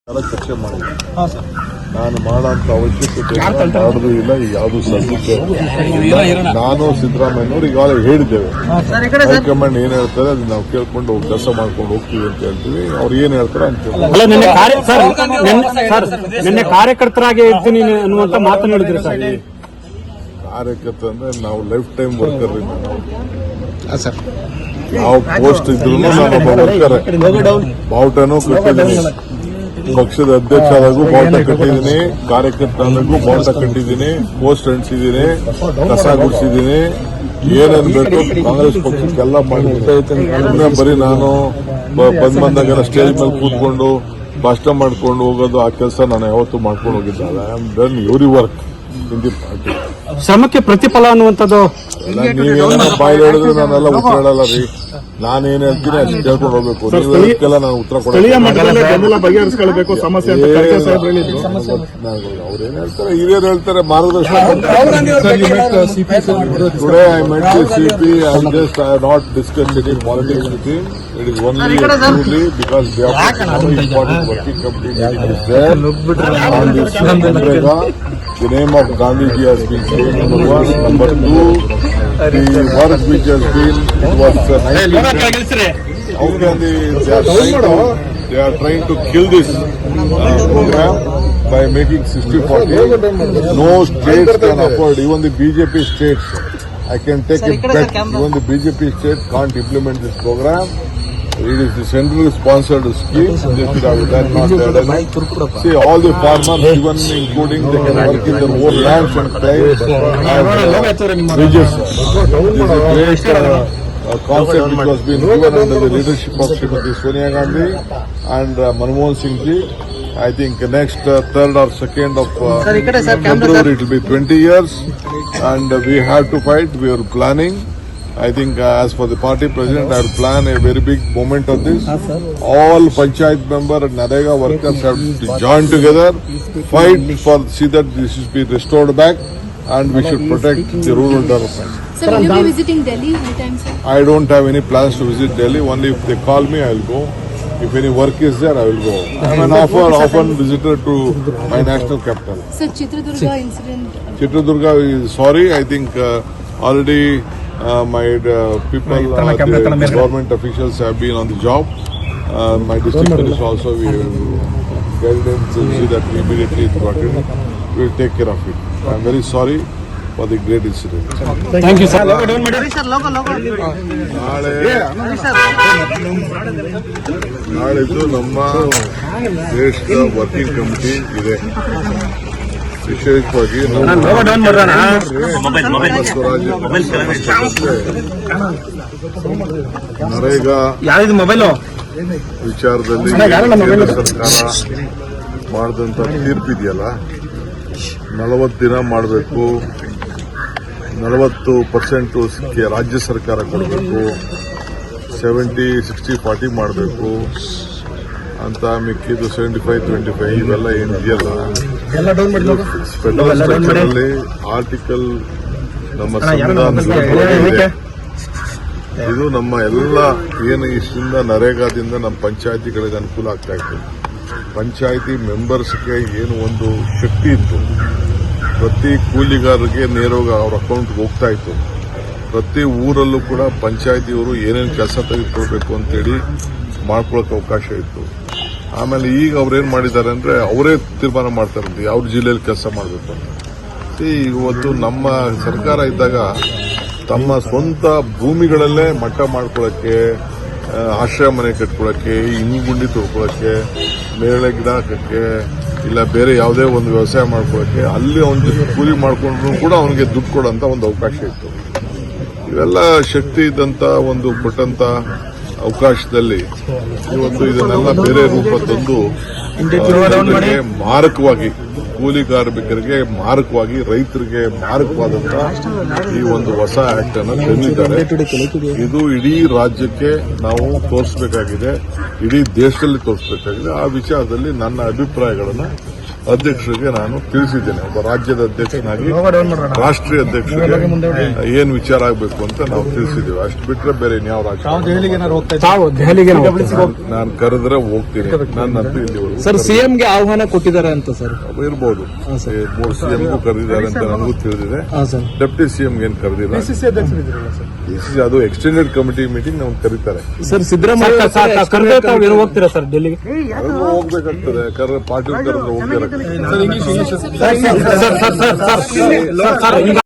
ಚರ್ಚೆ ಮಾಡಿದ್ದೆ. ನಾನು ಮಾಡೋಂಥ ಅವಶ್ಯಕತೆ ಮಾಡೋದು ಇಲ್ಲ. ಯಾವುದು ಸದ್ಯಕ್ಕೆ ನಾನು ಸಿದ್ದರಾಮಯ್ಯನವ್ರು ಈಗಾಗಲೇ ಹೇಳಿದ್ದೇವೆ. ಹೈಕಮಾಂಡ್ ಏನ್ ಹೇಳ್ತಾರೆ ಅದು ನಾವು ಕೇಳ್ಕೊಂಡು ಕೆಲಸ ಮಾಡ್ಕೊಂಡು ಹೋಗ್ತೀವಿ ಅಂತ ಹೇಳ್ತೀವಿ. ಅವ್ರು ಏನ್ ಹೇಳ್ತಾರೆ ಅಂತ ನಿನ್ನೆ ಕಾರ್ಯಕರ್ತರಾಗಿ ಇರ್ತೀನಿ ಅನ್ನುವಂತ ಮಾತನ್ನು ಹೇಳಿದ್ರು ಸರ್. ಕಾರ್ಯಕರ್ತ ಅಂದ್ರೆ ನಾವು ಲೈಫ್ ಟೈಮ್ ವರ್ಕರ್. ಯಾವ ಪೋಸ್ಟ್ ಇದ್ರು ನಾನೊಬ್ಬ ವರ್ಕರ್. ಬಾವುಟನೂ ಕಟ್ಟಿದ್ದೀನಿ, ಪಕ್ಷದ ಅಧ್ಯಕ್ಷರಾಗೂ ಬಾವುಟ ಕಟ್ಟಿದ್ದೀನಿ, ಕಾರ್ಯಕರ್ತರಾಗೂ ಬಾವುಟ ಕಟ್ಟಿದ್ದೀನಿ, ಪೋಸ್ಟ್ ಅಂಟಿಸಿದ್ದೀನಿ, ಕಸ ಗುಡಿಸಿದ್ದೀನಿ, ಏನೇನು ಬೇಕು ಕಾಂಗ್ರೆಸ್ ಪಕ್ಷಕ್ಕೆಲ್ಲ ಮಾಡಿದ್ದೀನಿ. ಬರೀ ನಾನು ಬಂದಾಗ ಸ್ಟೇಜ್ ಮೇಲೆ ಕೂತ್ಕೊಂಡು ಭಾಷಣ ಮಾಡ್ಕೊಂಡು ಹೋಗೋದು ಆ ಕೆಲಸ ನಾನು ಯಾವತ್ತೂ ಮಾಡ್ಕೊಂಡು ಹೋಗಿದ್ದಲ್ಲ. I am done every work in the party. ಶ್ರಮಕ್ಕೆ ಪ್ರತಿಫಲ ಅನ್ನುವಂಥದ್ದು ನೀವೇನ ಬಾಯಿ ಹೇಳಿದ್ರೆ ನಾನೆಲ್ಲ ಉತ್ತರ ಹೇಳಲ್ಲ ರೀ. ನಾನೇನ್ ಹೇಳ್ತೀನಿ ಅಷ್ಟು ಕೇಳ್ಕೊಂಡು ಹೋಗ್ಬೇಕು. ನೀವೆಲ್ಲ ನಾನು ಉತ್ತರ ಬಗೆಹರಿಸಿಕೊಳ್ಳಬೇಕು ಸಮಸ್ಯೆ ಅವ್ರೇನ್ ಹೇಳ್ತಾರೆ, ಹಿರಿಯರು ಹೇಳ್ತಾರೆ, ಮಾರ್ಗದರ್ಶನ. Today I met the CP. I just I not discuss it in politics with him. It is only truly because they are important working committee meeting is there on this Manrega. The name of Gandhiji has been changed, number one. Number two, the work which has been, it was how can they are trying to kill this program by making 60-40. No states can afford, even the BJP states. I can take a bet, even the BJP states can't implement this program. It is the centrally sponsored scheme. They should have done, not done. See, all the farmers, even including, they can work in their own lands and claims and wages. This is a great concept which was being given under the leadership of Srimati Sonia Gandhi and Manmohan Singh ji. I think next 3rd or 2nd of February it will be 20 years and we have to fight. We are planning. I think as for the party president, I will plan a very big moment of this. All Panchayat member and Narega workers have to join together, fight for, see that this is be restored back and we should protect the rural development. Sir, will you be visiting Delhi anytime, sir? I don't have any plans to visit Delhi. Only if they call me, I will go. If any work is there, I will go. I am an often visitor to my national capital. Sir, Chitradurga incident. Chitradurga is sorry. I think already my people, the government officials have been on the job. My district minister also, we guided them to see that immediately it got in. We will take care of it. I am very sorry for the great incident. Thank you sir. ನಾಳಿದ್ದು ನಮ್ಮ ದೇಶದ working committee ಇದೆ. ವಿಶೇಷವಾಗಿ ನರೇಗಾ ವಿಚಾರದಲ್ಲಿ ಕೇಂದ್ರ ಸರ್ಕಾರ ಮಾಡಿದಂತ ತೀರ್ಪಿದೆಯಲ್ಲ, 40 ದಿನ ಮಾಡಬೇಕು, 40% ರಾಜ್ಯ ಸರ್ಕಾರ ಕೊಡಬೇಕು, 70-60-40 ಮಾಡಬೇಕು ಅಂತ, ಮಿಕ್ಕಿದ್ದು 75-25 ಇವೆಲ್ಲ ಏನಿದೆಯಲ್ಲ, ಫೆಡರಲ್ ಸ್ಟ್ರಕ್ಚರಲ್ಲಿ ಆರ್ಟಿಕಲ್ ನಮ್ಮ ಸಂವಿಧಾನದಲ್ಲಿ ಇದು ನಮ್ಮ ಎಲ್ಲ ಏನು ಇಷ್ಟರಿಂದ ನರೇಗಾದಿಂದ ನಮ್ಮ ಪಂಚಾಯತಿಗಳಿಗೆ ಅನುಕೂಲ ಆಗ್ತಾ ಇತ್ತು. ಪಂಚಾಯತಿ ಮೆಂಬರ್ಸ್ಗೆ ಏನು ಒಂದು ಶಕ್ತಿ ಇತ್ತು, ಪ್ರತಿ ಕೂಲಿಗಾರರಿಗೆ ನೇರವಾಗಿ ಅವ್ರ ಅಕೌಂಟ್ಗೆ ಹೋಗ್ತಾ ಇತ್ತು. ಪ್ರತಿ ಊರಲ್ಲೂ ಕೂಡ ಪಂಚಾಯತಿಯವರು ಏನೇನು ಕೆಲಸ ತೆಗೆದುಕೊಳ್ಬೇಕು ಅಂತೇಳಿ ಮಾಡ್ಕೊಳ್ಳೋಕೆ ಅವಕಾಶ ಇತ್ತು. ಆಮೇಲೆ ಈಗ ಅವ್ರೇನ್ ಮಾಡಿದ್ದಾರೆ ಅಂದ್ರೆ ಅವರೇ ತೀರ್ಮಾನ ಮಾಡ್ತಾರಂತೆ ಯಾವ ಜಿಲ್ಲೆಯಲ್ಲಿ ಕೆಲಸ ಮಾಡಬೇಕು ಅಂತ. ಇವತ್ತು ನಮ್ಮ ಸರ್ಕಾರ ಇದ್ದಾಗ ತಮ್ಮ ಸ್ವಂತ ಭೂಮಿಗಳಲ್ಲೇ ಮಟ್ಟ ಮಾಡ್ಕೊಳ್ಳೋಕ್ಕೆ, ಆಶ್ರಯ ಮನೆ ಕಟ್ಕೊಳ್ಳೋಕ್ಕೆ, ಇಂಗುಂಡಿ ತೊಳ್ಕೊಳ್ಳೋಕ್ಕೆ, ನೇರಳೆ ಗಿಡ ಹಾಕಕ್ಕೆ, ಇಲ್ಲ ಬೇರೆ ಯಾವುದೇ ಒಂದು ವ್ಯವಸಾಯ ಮಾಡ್ಕೊಳ್ಳೋಕ್ಕೆ, ಅಲ್ಲಿ ಒಂದು ಕೂಲಿ ಮಾಡ್ಕೊಂಡ್ರು ಕೂಡ ಅವನಿಗೆ ದುಡ್ಡು ಕೊಡೋಂತ ಒಂದು ಅವಕಾಶ ಇತ್ತು. ಇವೆಲ್ಲ ಶಕ್ತಿ ಇದ್ದಂತ ಒಂದು ಕೊಟ್ಟಂತ ಅವಕಾಶದಲ್ಲಿ ಇವತ್ತು ಇದನ್ನೆಲ್ಲ ಬೇರೆ ರೂಪ ತಂದು ಮಾರಕವಾಗಿ, ಕೂಲಿ ಕಾರ್ಮಿಕರಿಗೆ ಮಾರಕವಾಗಿ, ರೈತರಿಗೆ ಮಾರಕವಾದಂತ ಈ ಒಂದು ಹೊಸ ಆಕ್ಟ್ ಅನ್ನು ತಂದಿದ್ದಾರೆ. ಇದು ಇಡೀ ರಾಜ್ಯಕ್ಕೆ ನಾವು ತೋರಿಸಬೇಕಾಗಿದೆ, ಇಡೀ ದೇಶದಲ್ಲಿ ತೋರಿಸಬೇಕಾಗಿದೆ. ಆ ವಿಚಾರದಲ್ಲಿ ನನ್ನ ಅಭಿಪ್ರಾಯಗಳನ್ನು ಅಧ್ಯಕ್ಷರಿಗೆ ನಾನು ತಿಳಿಸಿದ್ದೇನೆ. ಒಬ್ಬ ರಾಜ್ಯದ ಅಧ್ಯಕ್ಷನಾಗಿ ರಾಷ್ಟ್ರೀಯ ಅಧ್ಯಕ್ಷರಿಗೆ ಏನ್ ವಿಚಾರ ಆಗಬೇಕು ಅಂತ ನಾವು ತಿಳಿಸಿದ್ದೇವೆ. ಅಷ್ಟು ಬಿಟ್ರೆ ಬೇರೆ ಇನ್ಯಾವ ರಾಜ್ಯ ತಾವು ದೆಹಲಿಗೆ ನಾನು ಕರೆದ್ರೆ ಹೋಗ್ತೀನಿ. ನನ್ನಂತೂ ಇಲ್ಲಿವರೆಗೂ ಸರ್ ಸಿಎಂಗೆ ಆಹ್ವಾನ ಕೊಟ್ಟಿದ್ದಾರೆ ಅಂತ ಸರ್ ಇರ್ಬೋದು. ಸಿಎಂಗೂ ಕರೆದಿದ್ದಾರೆ ಅಂತ ನನಗೂ ತಿಳಿದಿದೆ. ಸರ್ ಡೆಪ್ಟಿ ಸಿಎಂಗೆ ಏನ್ ಕರೆದಿಲ್ಲ. PCC ಅದು ಎಕ್ಸ್ಟೆಂಡೆಡ್ ಕಮಿಟಿ ಮೀಟಿಂಗ್ ನಾವು ಕರೀತಾರೆ. ಸರ್ ಸಿದ್ದರಾಮಯ್ಯ ಕರೆದೇ ತಾವು ಏನು ಹೋಗ್ತೀರಾ ಸರ್ ಡೆಲ್ಲಿಗೆ? ಹೋಗ್ಬೇಕಾಗ್ತದೆ. ಪಾಟೀಲ್ ಕರೆದ್ರೆ ಹೋಗ್ತಾರೆ. ಸರ್